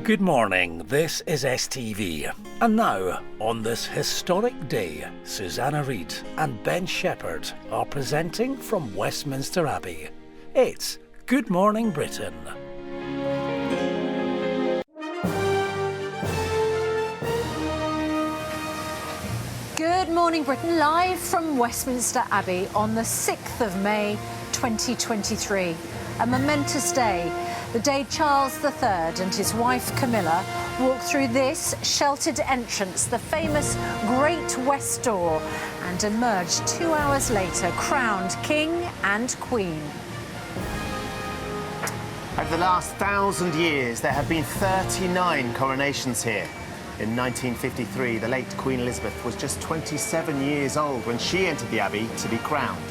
Good morning, this is STV. And now, on this historic day, Susanna Reid and Ben Shephard are presenting from Westminster Abbey. It's Good Morning Britain. Good morning Britain, live from Westminster Abbey on the 6th of May 2023. A momentous day. The day Charles III and his wife Camilla walked through this sheltered entrance, the famous Great West Door, and emerged 2 hours later, crowned King and Queen. Over the last 1,000 years, there have been 39 coronations here. In 1953, the late Queen Elizabeth was just 27 years old when she entered the Abbey to be crowned.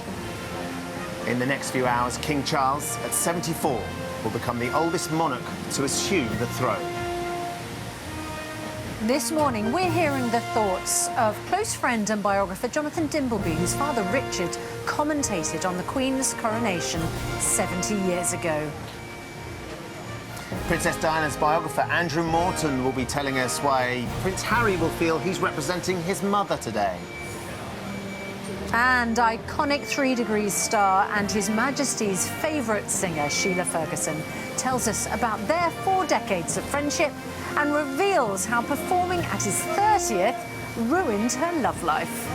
In the next few hours, King Charles, at 74, will become the oldest monarch to assume the throne. This morning, we're hearing the thoughts of close friend and biographer Jonathan Dimbleby, whose father Richard commentated on the Queen's coronation 70 years ago. Princess Diana's biographer Andrew Morton will be telling us why Prince Harry will feel he's representing his mother today. And iconic 3 Degrees star and His Majesty's favourite singer, Sheila Ferguson, tells us about their 4 decades of friendship and reveals how performing at his 30th ruined her love life.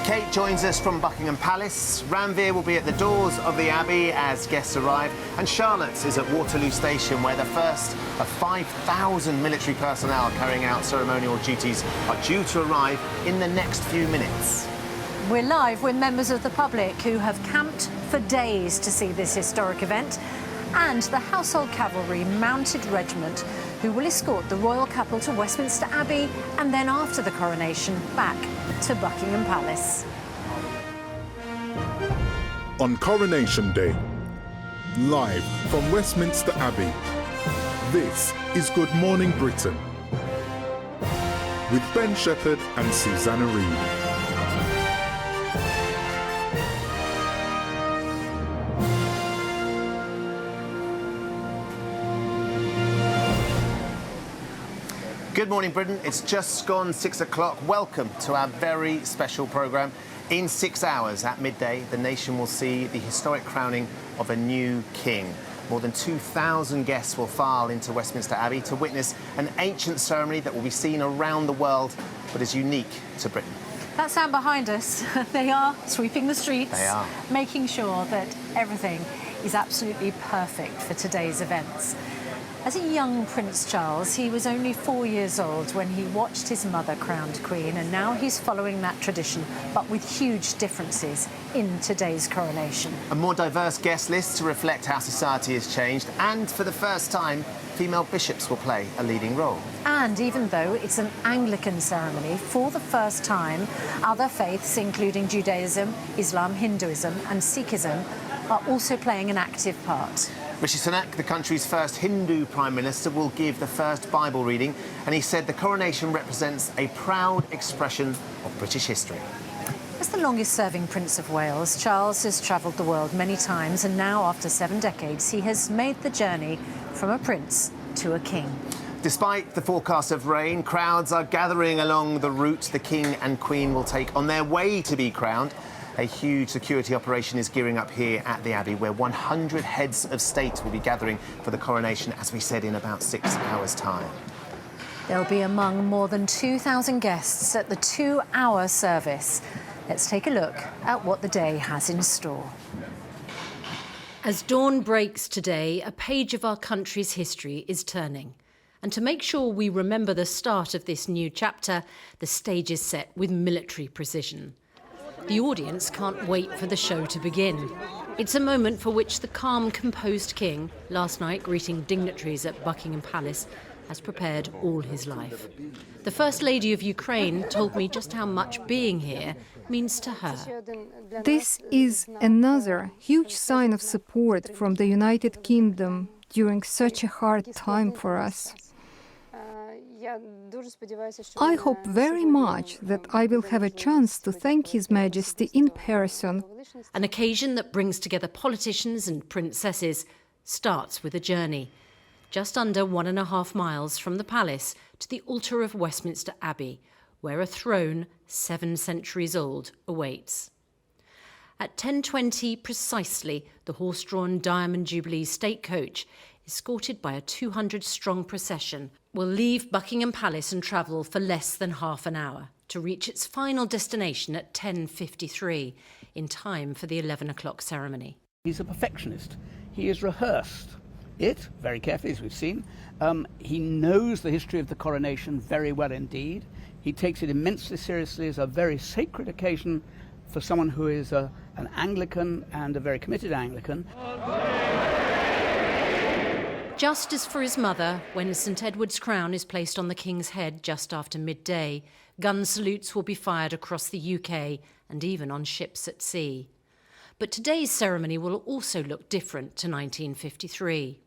Kate joins us from Buckingham Palace. Ranveer will be at the doors of the Abbey as guests arrive. And Charlotte is at Waterloo Station, where the first of 5,000 military personnel carrying out ceremonial duties are due to arrive in the next few minutes. We're live with members of the public who have camped for days to see this historic event, and the Household Cavalry Mounted Regiment, who will escort the royal couple to Westminster Abbey and then, after the coronation, back to Buckingham Palace. On Coronation Day, live from Westminster Abbey, this is Good Morning Britain with Ben Shephard and Susanna Reid. Good morning, Britain. It's just gone 6 o'clock. Welcome to our very special programme. In 6 hours at midday, the nation will see the historic crowning of a new king. More than 2,000 guests will file into Westminster Abbey to witness an ancient ceremony that will be seen around the world, but is unique to Britain. That sound behind us, they are sweeping the streets, They are. making sure that everything is absolutely perfect for today's events. As a young Prince Charles, he was only 4 years old when he watched his mother crowned queen, and now he's following that tradition, but with huge differences in today's coronation. A more diverse guest list to reflect how society has changed, and for the first time, female bishops will play a leading role. And even though it's an Anglican ceremony, for the first time, other faiths, including Judaism, Islam, Hinduism and Sikhism, are also playing an active part. Rishi Sunak, the country's first Hindu Prime Minister, will give the first Bible reading, and he said the coronation represents a proud expression of British history. As the longest-serving Prince of Wales, Charles has travelled the world many times, and now, after 7 decades, he has made the journey from a prince to a king. Despite the forecast of rain, crowds are gathering along the route the King and Queen will take on their way to be crowned. A huge security operation is gearing up here at the Abbey, where 100 heads of state will be gathering for the coronation, as we said, in about 6 hours' time. They'll be among more than 2,000 guests at the 2-hour service. Let's take a look at what the day has in store. As dawn breaks today, a page of our country's history is turning. And to make sure we remember the start of this new chapter, the stage is set with military precision. The audience can't wait for the show to begin. It's a moment for which the calm, composed king, last night greeting dignitaries at Buckingham Palace, has prepared all his life. The First Lady of Ukraine told me just how much being here means to her. This is another huge sign of support from the United Kingdom during such a hard time for us. I hope very much that I will have a chance to thank His Majesty in person. An occasion that brings together politicians and princesses starts with a journey. just under 1.5 miles from the palace to the altar of Westminster Abbey, where a throne 7 centuries old awaits. At 10:20 precisely, the horse-drawn Diamond Jubilee state coach, escorted by a 200-strong procession, will leave Buckingham Palace and travel for less than half an hour to reach its final destination at 10:53, in time for the 11 o'clock ceremony. He's a perfectionist. He has rehearsed it very carefully, as we've seen. He knows the history of the coronation very well indeed. He takes it immensely seriously as a very sacred occasion for someone who is an Anglican and a very committed Anglican. Just as for his mother, when St Edward's crown is placed on the King's head just after midday, gun salutes will be fired across the UK and even on ships at sea. But today's ceremony will also look different to 1953.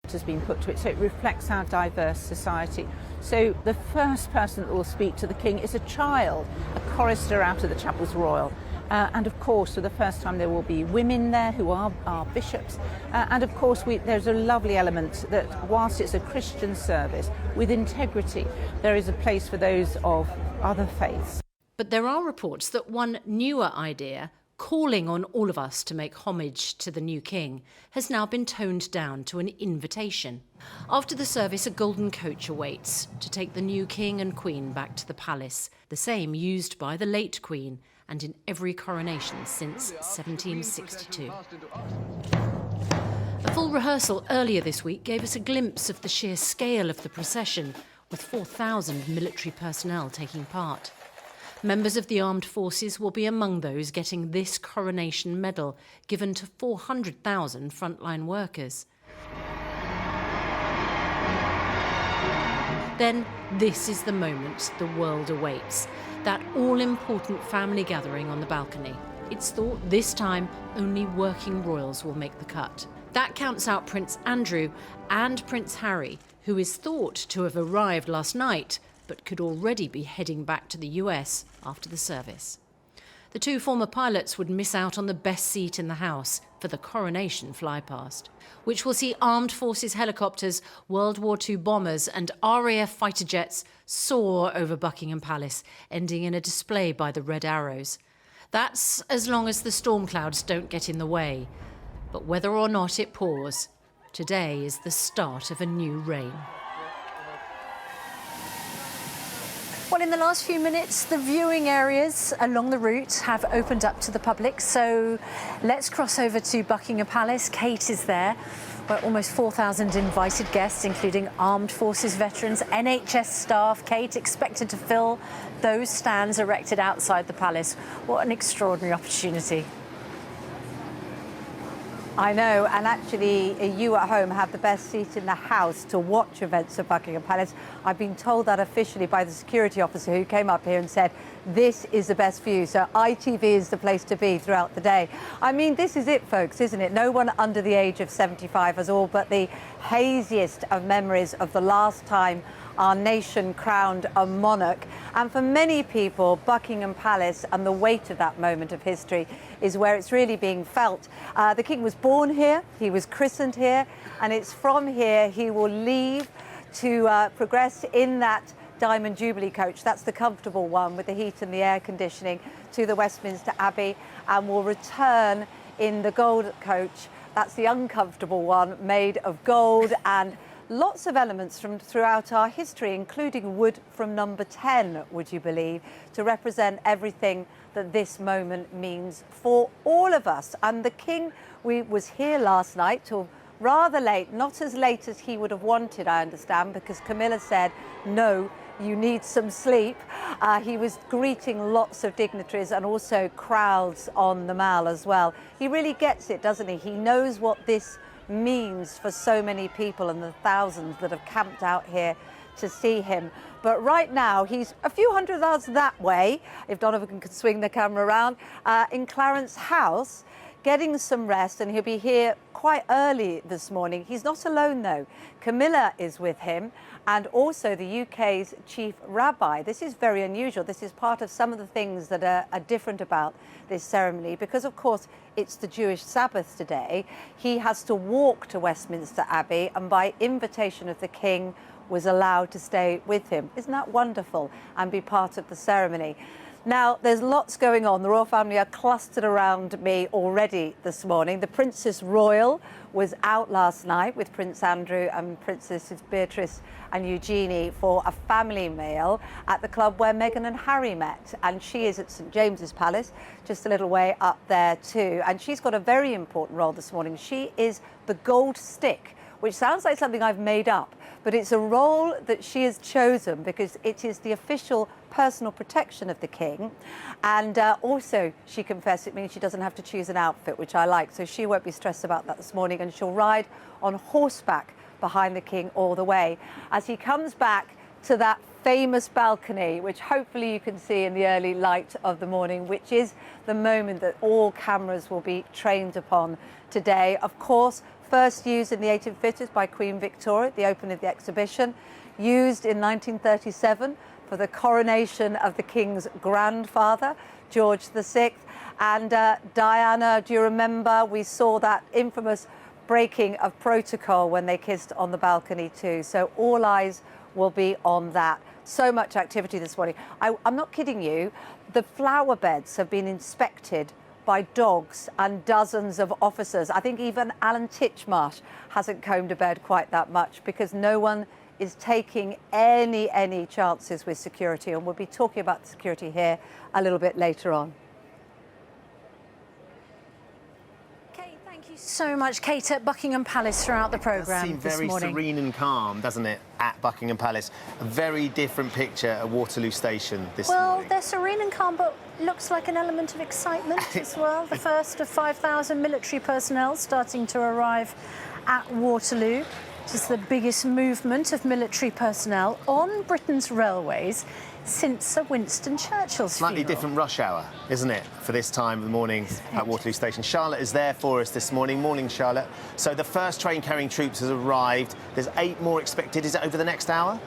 Has been put to it, so it reflects our diverse society. So the first person that will speak to the King is a child, a chorister out of the Chapels Royal. And of course, for the first time, there will be women there who are bishops. And of course, there's a lovely element that whilst it's a Christian service, with integrity, there is a place for those of other faiths. But there are reports that one newer idea, calling on all of us to make homage to the new king, has now been toned down to an invitation. After the service, a golden coach awaits to take the new king and queen back to the palace, the same used by the late queen and in every coronation since 1762. A full rehearsal earlier this week gave us a glimpse of the sheer scale of the procession, with 4,000 military personnel taking part. Members of the armed forces will be among those getting this coronation medal, given to 400,000 frontline workers. Then, this is the moment the world awaits, that all-important family gathering on the balcony. It's thought this time only working royals will make the cut. That counts out Prince Andrew and Prince Harry, who is thought to have arrived last night, but could already be heading back to the US after the service. The 2 former pilots would miss out on the best seat in the house for the coronation flypast, which will see armed forces helicopters, World War II bombers and RAF fighter jets soar over Buckingham Palace, ending in a display by the Red Arrows. That's as long as the storm clouds don't get in the way. But whether or not it pours, today is the start of a new reign. Well, in the last few minutes, the viewing areas along the route have opened up to the public. So let's cross over to Buckingham Palace. Kate is there, where almost 4,000 invited guests, including armed forces veterans, NHS staff. Kate, expected to fill those stands erected outside the palace. What an extraordinary opportunity. I know, and actually you at home have the best seat in the house to watch events at Buckingham Palace. I've been told that officially by the security officer who came up here and said, this is the best view, so ITV is the place to be throughout the day. I mean, this is it, folks, isn't it? No one under the age of 75 has all but the haziest of memories of the last time our nation crowned a monarch. And for many people, Buckingham Palace and the weight of that moment of history is where it's really being felt. The King was born here, he was christened here, and it's from here he will leave to progress in that Diamond Jubilee coach. That's the comfortable one with the heat and the air conditioning, to the Westminster Abbey, and will return in the gold coach. That's the uncomfortable one, made of gold and lots of elements from throughout our history, including wood from number 10, would you believe, to represent everything that this moment means for all of us. And the King was here last night till rather late, not as late as he would have wanted, I understand, because Camilla said, no, you need some sleep. He was greeting lots of dignitaries and also crowds on the Mall as well. He really gets it, doesn't he? He knows what this means for so many people and the thousands that have camped out here to see him. But right now he's a few hundred yards that way, if Donovan can swing the camera around, in Clarence House, getting some rest, and he'll be here quite early this morning. He's not alone, though. Camilla is with him, and also the UK's chief rabbi. This is very unusual. This is part of some of the things that are different about this ceremony, because, of course, it's the Jewish Sabbath today. He has to walk to Westminster Abbey, and by invitation of the King, was allowed to stay with him. Isn't that wonderful? And be part of the ceremony. Now, there's lots going on. The royal family are clustered around me already this morning. The Princess Royal was out last night with Prince Andrew and Princesses Beatrice and Eugenie for a family meal at the club where Meghan and Harry met. And she is at St James's Palace, just a little way up there too. And she's got a very important role this morning. She is the gold stick, which sounds like something I've made up, but it's a role that she has chosen because it is the official personal protection of the King. And also, she confessed, it means she doesn't have to choose an outfit, which I like. So she won't be stressed about that this morning, and she'll ride on horseback behind the King all the way as he comes back to that famous balcony, which hopefully you can see in the early light of the morning, which is the moment that all cameras will be trained upon today. Of course, first used in the 1850s by Queen Victoria at the opening of the exhibition, used in 1937 for the coronation of the King's grandfather, George VI. And Diana, do you remember, we saw that infamous breaking of protocol when they kissed on the balcony too. So all eyes will be on that. So much activity this morning. I'm not kidding you, the flower beds have been inspected by dogs and dozens of officers. I think even Alan Titchmarsh hasn't combed a bed quite that much because no one is taking any chances with security, and we'll be talking about security here a little bit later on. Kate, thank you so much. Kate at Buckingham Palace throughout the programme It this seems very serene and calm, doesn't it, at Buckingham Palace? A very different picture at Waterloo Station this morning. Well, they're serene and calm, but looks like an element of excitement as well. The first of 5,000 military personnel starting to arrive at Waterloo. This is the biggest movement of military personnel on Britain's railways since Sir Winston Churchill's Slightly funeral. different rush hour, isn't it, for this time of the morning at Waterloo Station. Charlotte is there for us this morning. Morning, Charlotte. So the first train carrying troops has arrived. There's 8 more expected. Is it over the next hour?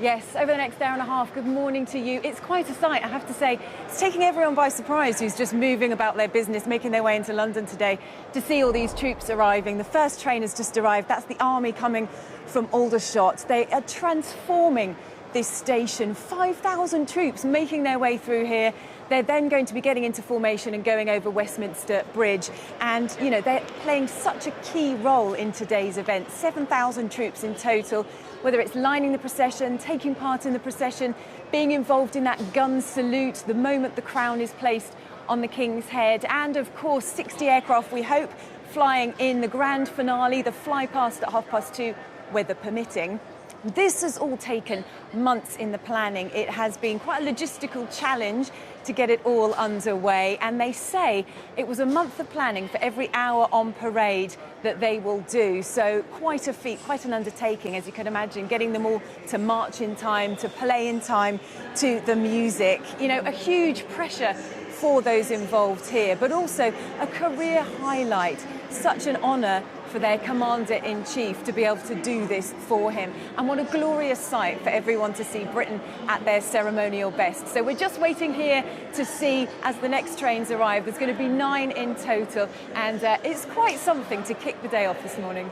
Yes, over the next hour and a half. Good morning to you. It's quite a sight, I have to say. It's taking everyone by surprise who's just moving about their business, making their way into London today to see all these troops arriving. The first train has just arrived. That's the army coming from Aldershot. They are transforming this station. 5,000 troops making their way through here. They're then going to be getting into formation and going over Westminster Bridge. And, you know, they're playing such a key role in today's event. 7,000 troops in total, whether it's lining the procession, taking part in the procession, being involved in that gun salute the moment the crown is placed on the King's head. And, of course, 60 aircraft, we hope, flying in the grand finale, the fly past at 2:30, weather permitting. This has all taken months in the planning. It has been quite a logistical challenge to get it all underway, and they say it was a month of planning for every hour on parade that they will do. So quite a feat, quite an undertaking, as you can imagine, getting them all to march in time, to play in time to the music. You know, a huge pressure for those involved here, but also a career highlight. Such an honour for their Commander-in-Chief to be able to do this for him. And what a glorious sight for everyone to see Britain at their ceremonial best. So we're just waiting here to see as the next trains arrive. There's going to be 9 in total, and it's quite something to kick the day off this morning.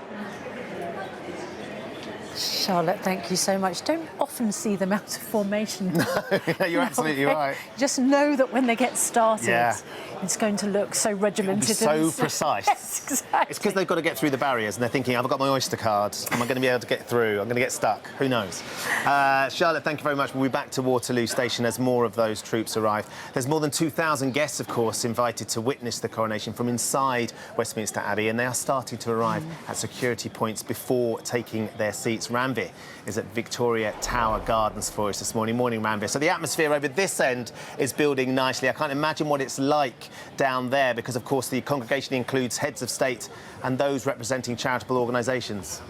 Charlotte, thank you so much. Don't often see them out of formation. No, you're absolutely right. Just know that when they get started, it's going to look so regimented. So precise. Yes, exactly. It's because they've got to get through the barriers and they're thinking, have I got my Oyster card? Am I going to be able to get through? I'm going to get stuck. Who knows? Charlotte, thank you very much. We'll be back to Waterloo Station as more of those troops arrive. There's more than 2,000 guests, of course, invited to witness the coronation from inside Westminster Abbey, and they are starting to arrive at security points before taking their seats. Ranveer is at Victoria Tower Gardens for us this morning. Morning, Ranveer. So the atmosphere over this end is building nicely. I can't imagine what it's like down there because, of course, the congregation includes heads of state and those representing charitable organisations.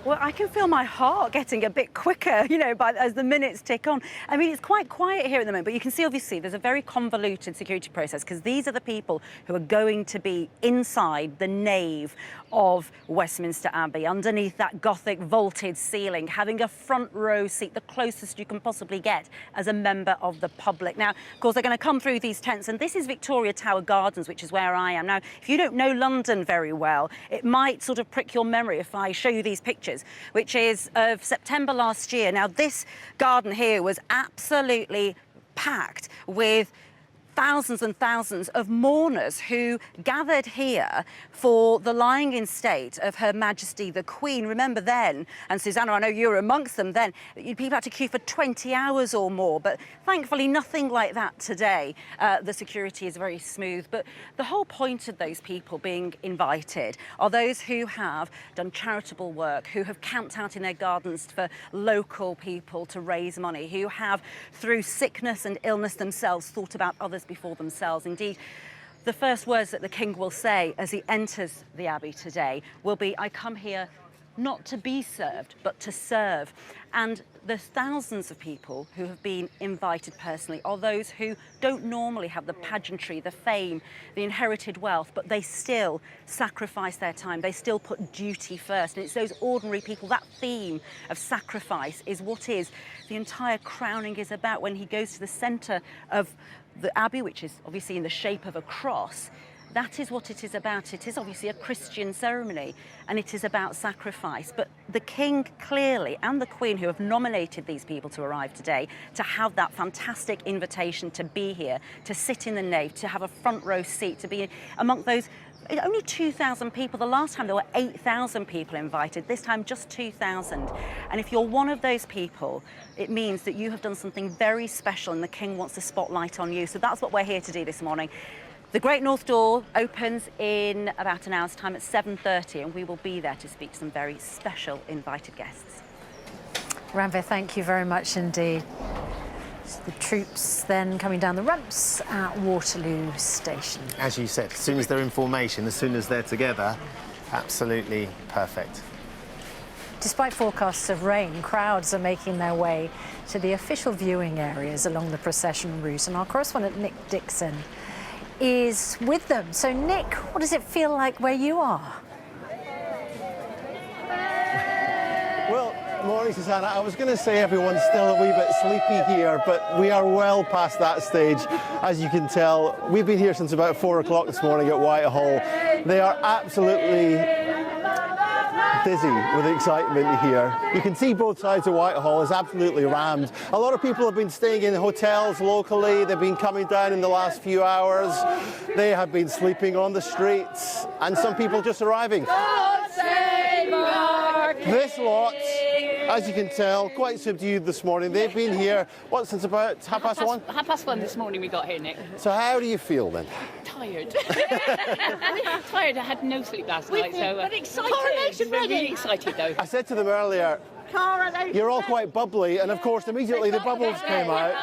Well, I can feel my heart getting a bit quicker, you know, as the minutes tick on. I mean, it's quite quiet here at the moment, but you can see, obviously, there's a very convoluted security process because these are the people who are going to be inside the nave of Westminster Abbey, underneath that Gothic vaulted ceiling, having a front row seat, the closest you can possibly get as a member of the public. Now, of course, they're going to come through these tents, and this is Victoria Tower Gardens, which is where I am. Now, if you don't know London very well, it might sort of prick your memory if I show you these pictures, which is of September last year. Now, this garden here was absolutely packed with thousands and thousands of mourners who gathered here for the lying in state of Her Majesty the Queen. Remember then, and Susanna, I know you were amongst them then, people had to queue for 20 hours or more, but thankfully nothing like that today. The security is very smooth, but the whole point of those people being invited are those who have done charitable work, who have camped out in their gardens for local people to raise money, who have, through sickness and illness themselves, thought about others before themselves. Indeed, the first words that the King will say as he enters the Abbey today will be, "I come here not to be served, but to serve." And the thousands of people who have been invited personally are those who don't normally have the pageantry, the fame, the inherited wealth, but they still sacrifice their time. They still put duty first. And it's those ordinary people, that theme of sacrifice is what is the entire crowning is about. When he goes to the centre of the Abbey, which is obviously in the shape of a cross, that is what it is about. It is obviously a Christian ceremony, and it is about sacrifice. But the King clearly, and the Queen, who have nominated these people to arrive today, to have that fantastic invitation to be here, to sit in the nave, to have a front row seat, to be among those only 2,000 people. The last time there were 8,000 people invited, this time just 2,000. And if you're one of those people, it means that you have done something very special and the King wants the spotlight on you. So that's what we're here to do this morning. The Great North Door opens in about an hour's time at 7:30, and we will be there to speak to some very special invited guests. Ranveer, thank you very much indeed. The troops then coming down the ramps at Waterloo Station. As you said, as soon as they're in formation, as soon as they're together, absolutely perfect. Despite forecasts of rain, crowds are making their way to the official viewing areas along the procession route, and our correspondent Nick Dixon is with them. So Nick, what does it feel like where you are? Well, morning, Susanna. I was going to say everyone's still a wee bit sleepy here, but we are well past that stage. As you can tell, we've been here since about 4 o'clock this morning at Whitehall. They are absolutely dizzy with excitement here. You can see both sides of Whitehall is absolutely rammed. A lot of people have been staying in hotels locally. They've been coming down in the last few hours. They have been sleeping on the streets, and some people just arriving. This lot, as you can tell, quite subdued this morning. They've been here, what, since about half past one? Half past one this morning we got here, Nick. So how do you feel then? Tired. Tired. I had no sleep last night, so... But excited. Coronation ready. Really excited, though. I said to them earlier, you're all quite bubbly, and of course immediately the bubbles came out.